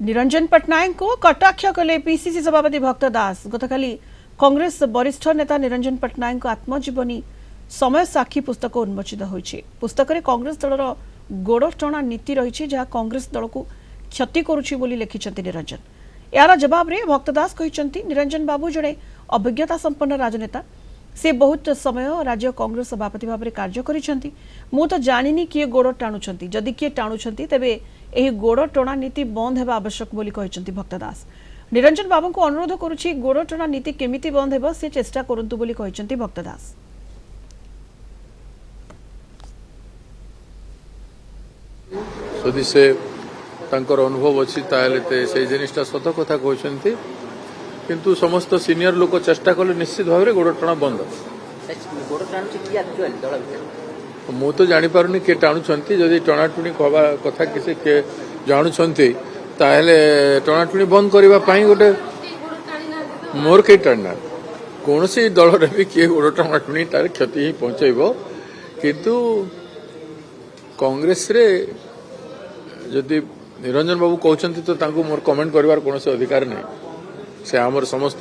निरंजन पट्टनायक को कटाक्ष कले पीसीसी सभापति भक्त दास गतकाली कांग्रेस वरिष्ठ नेता निरंजन पट्टनायक आत्मजीवनी समय साक्षी पुस्तक उन्मोचित होइछि। पुस्तक रे कांग्रेस दलर गोड़ टणा नीति रही जहाँ कांग्रेस दल को क्षति करुछि बोली लिखिछन्ति निरंजन। यार जवाब रे भक्त दास कहिछन्ति निरंजन बाबू जड़े अभिज्ञता संपन्न राजनेता से बहुत समय राज्य कांग्रेस सभापति भाव में कार्य करिछन्ति। मु तो जानिनी किए गोड़ टाणुछन्ति, जदि किए टाणुछन्ति तेबे एही गोड़ टणा नीति बंद हेबा आवश्यक बोली कहिछन्ति भक्त दास। निरंजन बाबू को अनुरोध करुछि गोड़ टणा नीति केमिति बंद हेबो से चेष्टा करंतु बोली कहिछन्ति भक्त दास। यदि से तांकर अनुभव अच्छी ताहले से जिनिसटा सत कथा कहते किंतु समस्त सीनियर लोक चेष्टा कले निश्चित भाव में गोड़ टणा बंद। मु तो जापारुनी किए टाणुंट जदि टणाटुणी कहवा कथा किसी किए जानुंट ताहले टणाटुणी बंद करने गोटे मोर कई टाणना कौन सी दल भी किए गोड़ टणाटुणी तार क्षति ही पहुंचब किंतु कांग्रेस रे जदि निरंजन बाबू कहते तो मोर कमेंट करिवार कौन अधिकार नहीं। से आमर समस्त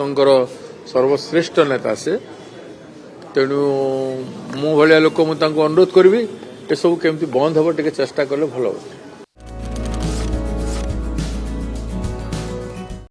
सर्वश्रेष्ठ नेता से तेणु मु भाया लोक मुझे अनुरोध करी ए सब केमती बंद हम टे चेष्टा कले भल हो।